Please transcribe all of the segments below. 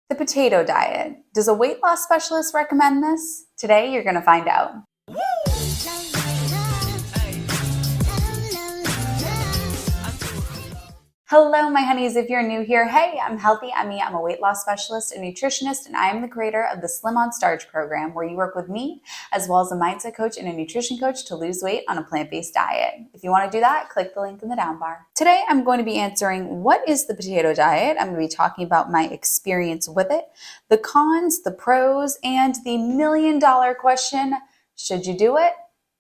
The potato diet. Does a weight loss specialist recommend this? Today, you're going to find out. Hello, my honeys. If you're new here, hey, I'm Healthy Emmie. I'm a weight loss specialist and nutritionist, and I am the creator of the Slim on Starch program, where you work with me as well as a mindset coach and a nutrition coach to lose weight on a plant-based diet. If you want to do that, click the link in the down bar. Today, I'm going to be answering what is the potato diet. I'm going to be talking about my experience with it, the cons, the pros, and the million-dollar question, should you do it?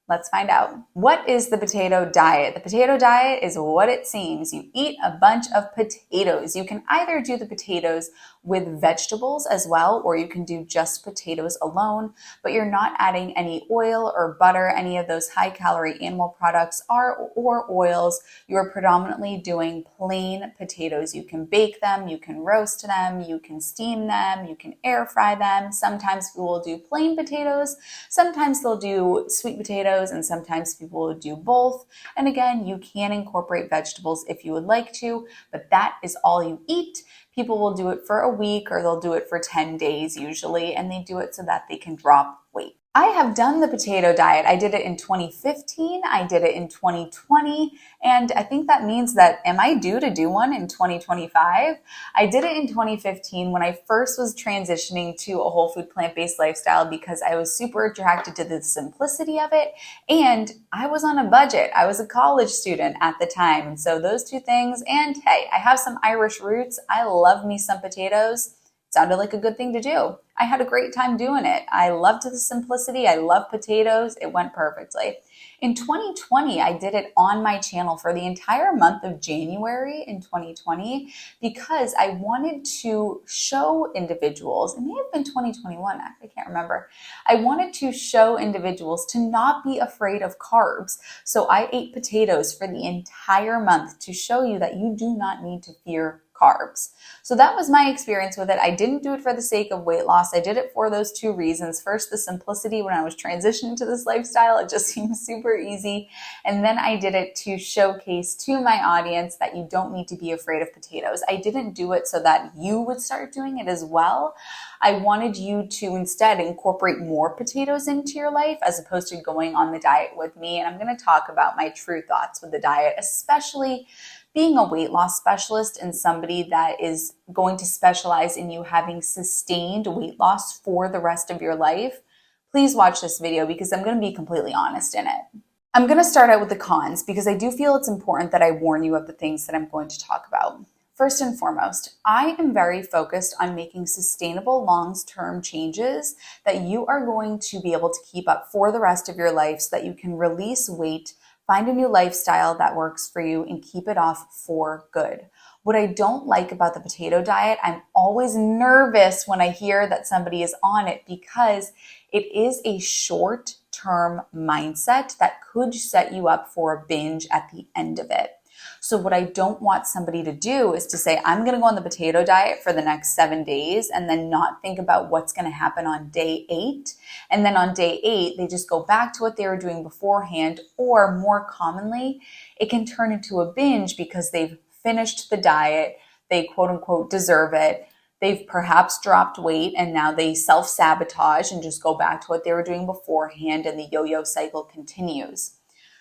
Let's find out. What is the potato diet? The potato diet is what it seems. You eat a bunch of potatoes. You can either do the potatoes with vegetables as well, or you can do just potatoes alone, but you're not adding any oil or butter, any of those high-calorie animal products or oils. You're predominantly doing plain potatoes. You can bake them, you can roast them, you can steam them, you can air fry them. Sometimes people will do plain potatoes, sometimes they'll do sweet potatoes, and sometimes people will do both. And again, you can incorporate vegetables if you would like to, but that is all you eat. People will do it for a week or they'll do it for 10 days usually, and they do it so that they can drop weight. I have done the potato diet. I did it in 2015, I did it in 2020, and I think that means that, am I due to do one in 2025? I did it in 2015 when I first was transitioning to a whole food plant-based lifestyle because I was super attracted to the simplicity of it, and I was on a budget. I was a college student at the time, and so those two things, and hey, I have some Irish roots. I love me some potatoes. Sounded like a good thing to do. I had a great time doing it. I loved the simplicity. I love potatoes. It went perfectly. In 2020, I did it on my channel for the entire month of January in 2020 because I wanted to show individuals, it may have been 2021, I can't remember. I wanted to show individuals to not be afraid of carbs. So I ate potatoes for the entire month to show you that you do not need to fear carbs. So that was my experience with it. I didn't do it for the sake of weight loss. I did it for those two reasons. First, the simplicity when I was transitioning to this lifestyle, it just seemed super easy. And then I did it to showcase to my audience that you don't need to be afraid of potatoes. I didn't do it so that you would start doing it as well. I wanted you to instead incorporate more potatoes into your life as opposed to going on the diet with me. And I'm going to talk about my true thoughts with the diet, especially being a weight loss specialist and somebody that is going to specialize in you having sustained weight loss for the rest of your life. Please watch this video because I'm going to be completely honest in it. I'm going to start out with the cons because I do feel it's important that I warn you of the things that I'm going to talk about. First and foremost, I am very focused on making sustainable long-term changes that you are going to be able to keep up for the rest of your life so that you can release weight, find a new lifestyle that works for you, and keep it off for good. What I don't like about the potato diet, I'm always nervous when I hear that somebody is on it because it is a short-term mindset that could set you up for a binge at the end of it. So what I don't want somebody to do is to say, I'm going to go on the potato diet for the next 7 days and then not think about what's going to happen on day 8. And then on day 8, they just go back to what they were doing beforehand, or more commonly, it can turn into a binge because they've finished the diet, they quote unquote deserve it, they've perhaps dropped weight and now they self-sabotage and just go back to what they were doing beforehand, and the yo-yo cycle continues.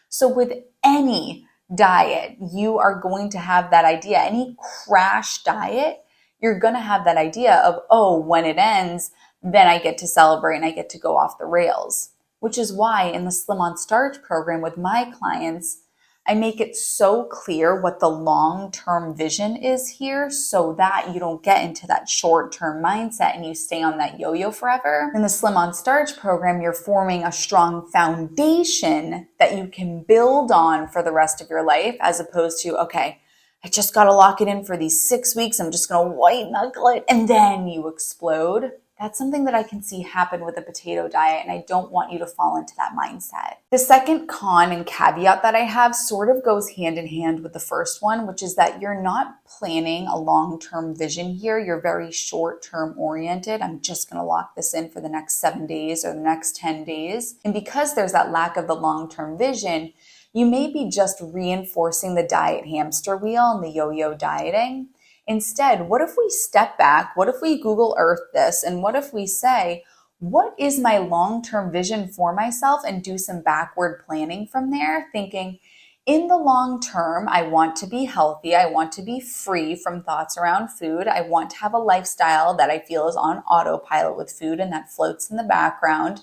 So with any diet, you are going to have that idea. Any crash diet, you're going to have that idea of, oh, when it ends, then I get to celebrate and I get to go off the rails. Which is why in the Slim on Starch program with my clients, I make it so clear what the long-term vision is here so that you don't get into that short-term mindset and you stay on that yo-yo forever. In the Slim on Starch program, you're forming a strong foundation that you can build on for the rest of your life, as opposed to, okay, I just got to lock it in for these 6 weeks. I'm just going to white knuckle it, and then you explode. That's something that I can see happen with the potato diet, and I don't want you to fall into that mindset. The second con and caveat that I have sort of goes hand in hand with the first one, which is that you're not planning a long-term vision here. You're very short-term oriented. I'm just going to lock this in for the next 7 days or the next 10 days. And because there's that lack of the long-term vision, you may be just reinforcing the diet hamster wheel and the yo-yo dieting. Instead, what if we step back? What if we Google Earth this? And what if we say, what is my long-term vision for myself, and do some backward planning from there, thinking, in the long term, I want to be healthy. I want to be free from thoughts around food. I want to have a lifestyle that I feel is on autopilot with food and that floats in the background.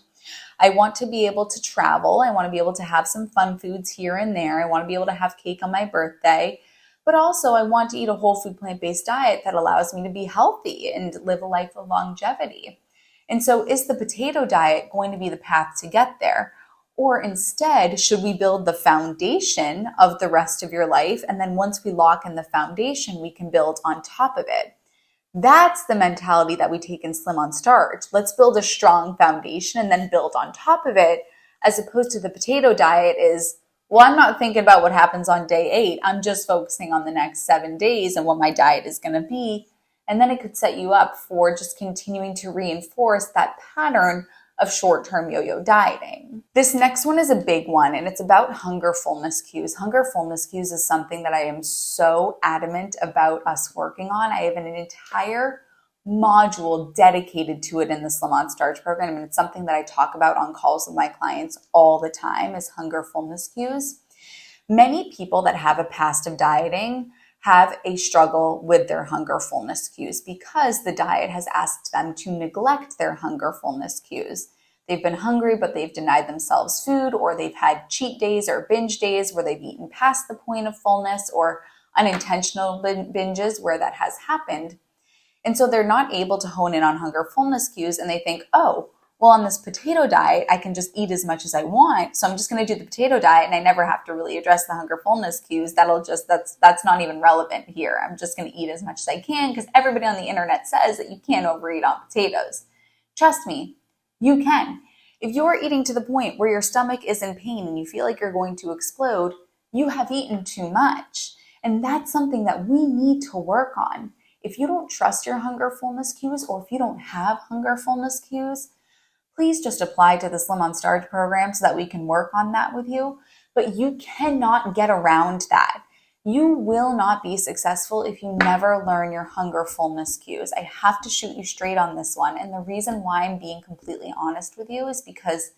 I want to be able to travel. I want to be able to have some fun foods here and there. I want to be able to have cake on my birthday. But also I want to eat a whole food plant-based diet that allows me to be healthy and live a life of longevity. And so is the potato diet going to be the path to get there? Or instead, should we build the foundation of the rest of your life? And then once we lock in the foundation, we can build on top of it. That's the mentality that we take in Slim on Starch. Let's build a strong foundation and then build on top of it, as opposed to the potato diet is, well, I'm not thinking about what happens on day 8. I'm just focusing on the next 7 days and what my diet is going to be. And then it could set you up for just continuing to reinforce that pattern of short-term yo-yo dieting. This next one is a big one, and it's about hunger fullness cues. Hunger fullness cues is something that I am so adamant about us working on. I have an entire module dedicated to it in the Slim on Starch program. And it's something that I talk about on calls with my clients all the time, is hunger fullness cues. Many people that have a past of dieting have a struggle with their hunger fullness cues because the diet has asked them to neglect their hunger fullness cues. They've been hungry, but they've denied themselves food, or they've had cheat days or binge days where they've eaten past the point of fullness, or unintentional binges where that has happened. And so they're not able to hone in on hunger fullness cues, and they think, oh, well, on this potato diet, I can just eat as much as I want. So I'm just going to do the potato diet and I never have to really address the hunger fullness cues. That's not even relevant here. I'm just going to eat as much as I can because everybody on the internet says that you can't overeat on potatoes. Trust me, you can. If you're eating to the point where your stomach is in pain and you feel like you're going to explode, you have eaten too much. And that's something that we need to work on. If you don't trust your hunger fullness cues, or if you don't have hunger fullness cues, please just apply to the Slim on Starch program so that we can work on that with you. But you cannot get around that. You will not be successful if you never learn your hunger fullness cues. I have to shoot you straight on this one. And the reason why I'm being completely honest with you is because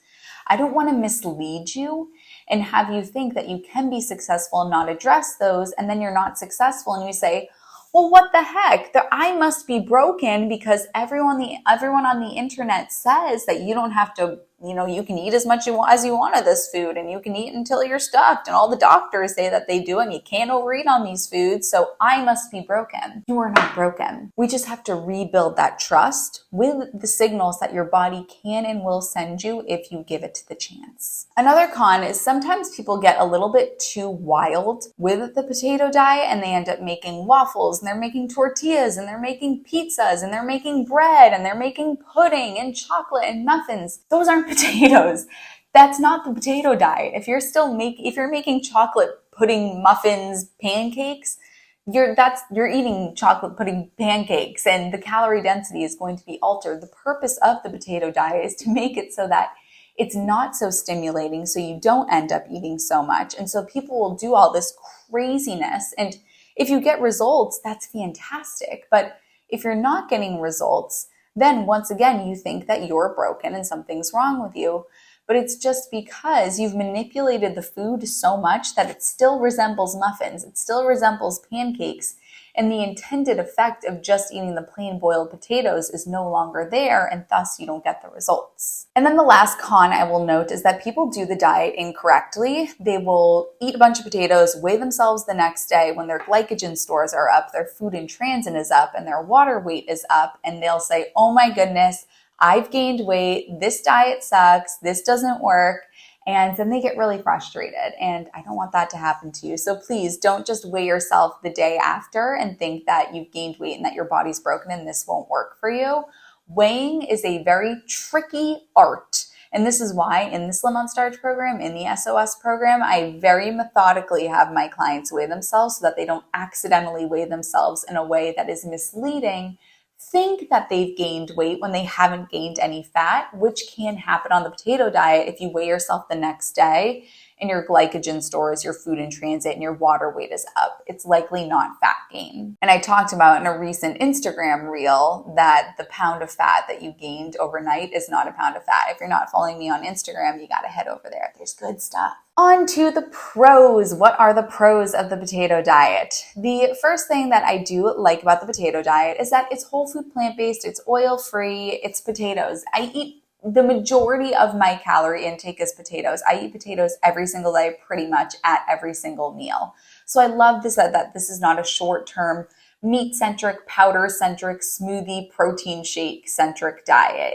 I don't want to mislead you and have you think that you can be successful and not address those, and then you're not successful and you say, well, what the heck? I must be broken because everyone on the internet says that you don't have to, you can eat as much as you want of this food, and you can eat until you're stuffed. And all the doctors say that they do, and you can't overeat on these foods. So I must be broken. You are not broken. We just have to rebuild that trust with the signals that your body can and will send you if you give it the chance. Another con is sometimes people get a little bit too wild with the potato diet, and they end up making waffles, and they're making tortillas, and they're making pizzas, and they're making bread, and they're making pudding and chocolate and muffins. Those aren't potatoes. That's not the potato diet. If you're making chocolate pudding, muffins, pancakes, you're eating chocolate pudding pancakes, and the calorie density is going to be altered. The purpose of the potato diet is to make it so that it's not so stimulating, so you don't end up eating so much. And so people will do all this craziness, and if you get results, that's fantastic. But if you're not getting results, then once again, you think that you're broken and something's wrong with you. But it's just because you've manipulated the food so much that it still resembles muffins. It still resembles pancakes. And the intended effect of just eating the plain boiled potatoes is no longer there, and thus you don't get the results. And then the last con I will note is that people do the diet incorrectly. They will eat a bunch of potatoes, weigh themselves the next day when their glycogen stores are up, their food in transit is up, and their water weight is up, and they'll say, oh my goodness, I've gained weight, this diet sucks, this doesn't work. And then they get really frustrated, and I don't want that to happen to you. So please don't just weigh yourself the day after and think that you've gained weight and that your body's broken and this won't work for you. Weighing is a very tricky art. And this is why in the Slim on Starch program, in the SOS program, I very methodically have my clients weigh themselves so that they don't accidentally weigh themselves in a way that is misleading, think that they've gained weight when they haven't gained any fat, which can happen on the potato diet if you weigh yourself the next day and your glycogen stores, your food in transit, and your water weight is up. It's likely not fat gain. And I talked about in a recent Instagram reel that the pound of fat that you gained overnight is not a pound of fat. If you're not following me on Instagram, you got to head over there. There's good stuff. On to the pros. What are the pros of the potato diet? The first thing that I do like about the potato diet is that it's whole food plant-based, it's oil-free, it's potatoes. I eat the majority of my calorie intake is potatoes. I eat potatoes every single day, pretty much at every single meal. So I love this, that this is not a short-term meat-centric, powder-centric, smoothie, protein shake-centric diet.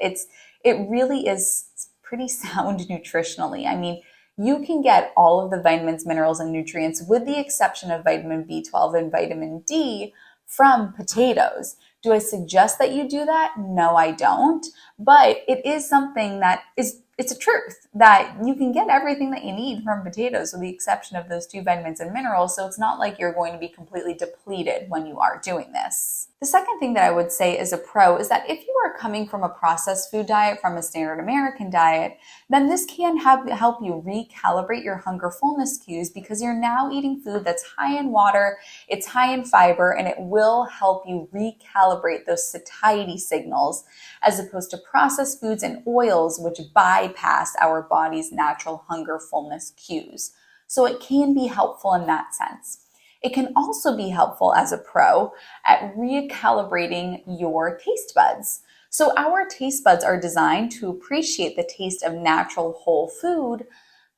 It really is pretty sound nutritionally. I mean, you can get all of the vitamins, minerals, and nutrients, with the exception of vitamin B12 and vitamin D, from potatoes. Do I suggest that you do that? No, I don't. But it is something that it's a truth that you can get everything that you need from potatoes, with the exception of those 2 vitamins and minerals. So it's not like you're going to be completely depleted when you are doing this. The second thing that I would say is a pro is that if you are coming from a processed food diet, from a standard American diet, then this can help you recalibrate your hunger fullness cues, because you're now eating food that's high in water, it's high in fiber, and it will help you recalibrate those satiety signals, as opposed to processed foods and oils, which bypass our body's natural hunger fullness cues. So it can be helpful in that sense. It can also be helpful as a pro at recalibrating your taste buds. So our taste buds are designed to appreciate the taste of natural whole food,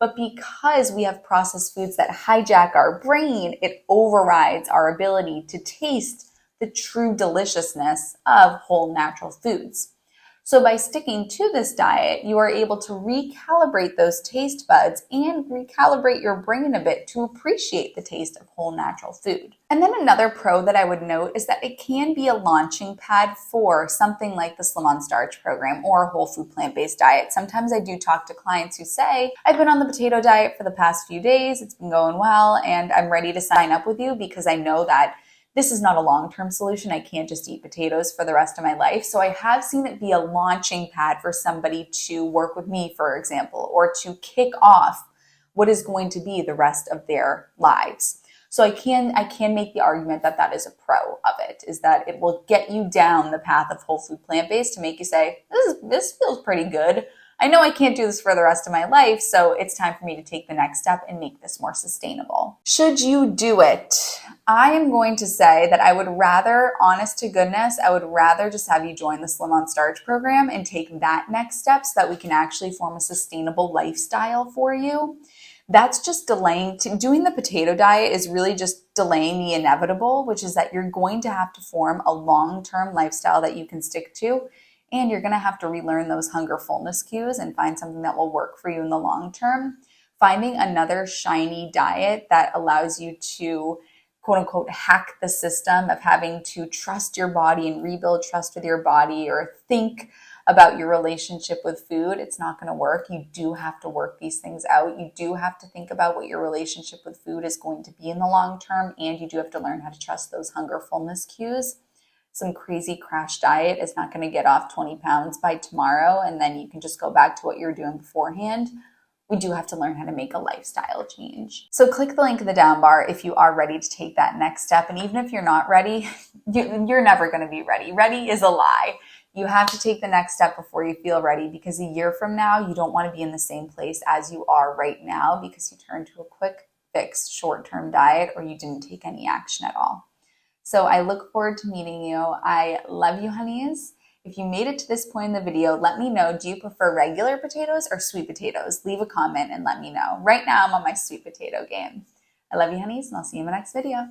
but because we have processed foods that hijack our brain, it overrides our ability to taste the true deliciousness of whole natural foods. So by sticking to this diet, you are able to recalibrate those taste buds and recalibrate your brain a bit to appreciate the taste of whole natural food. And then another pro that I would note is that it can be a launching pad for something like the Slim on Starch program or a whole food plant-based diet. Sometimes I do talk to clients who say, I've been on the potato diet for the past few days, it's been going well, and I'm ready to sign up with you because I know that this is not a long-term solution. I can't just eat potatoes for the rest of my life. So I have seen it be a launching pad for somebody to work with me, for example, or to kick off what is going to be the rest of their lives. So I can make the argument that that is a pro of it, is that it will get you down the path of whole food plant-based to make you say, this feels pretty good. I know I can't do this for the rest of my life, so it's time for me to take the next step and make this more sustainable. Should you do it? I am going to say that I would rather, honest to goodness, I would rather just have you join the Slim on Starch program and take that next step so that we can actually form a sustainable lifestyle for you. That's just delaying. Doing the potato diet is really just delaying the inevitable, which is that you're going to have to form a long-term lifestyle that you can stick to. And you're going to have to relearn those hunger fullness cues and find something that will work for you in the long term. Finding another shiny diet that allows you to, quote unquote, hack the system of having to trust your body and rebuild trust with your body, or think about your relationship with food, it's not going to work. You do have to work these things out. You do have to think about what your relationship with food is going to be in the long term. And you do have to learn how to trust those hunger fullness cues. Some crazy crash diet is not going to get off 20 pounds by tomorrow, and then you can just go back to what you were doing beforehand. We do have to learn how to make a lifestyle change. So click the link in the down bar if you are ready to take that next step. And even if you're not ready, you're never going to be ready. Ready is a lie. You have to take the next step before you feel ready, because a year from now, you don't want to be in the same place as you are right now because you turned to a quick fix short-term diet or you didn't take any action at all. So I look forward to meeting you. I love you, honeys. If you made it to this point in the video, let me know, do you prefer regular potatoes or sweet potatoes? Leave a comment and let me know. Right now, I'm on my sweet potato game. I love you, honeys, and I'll see you in my next video.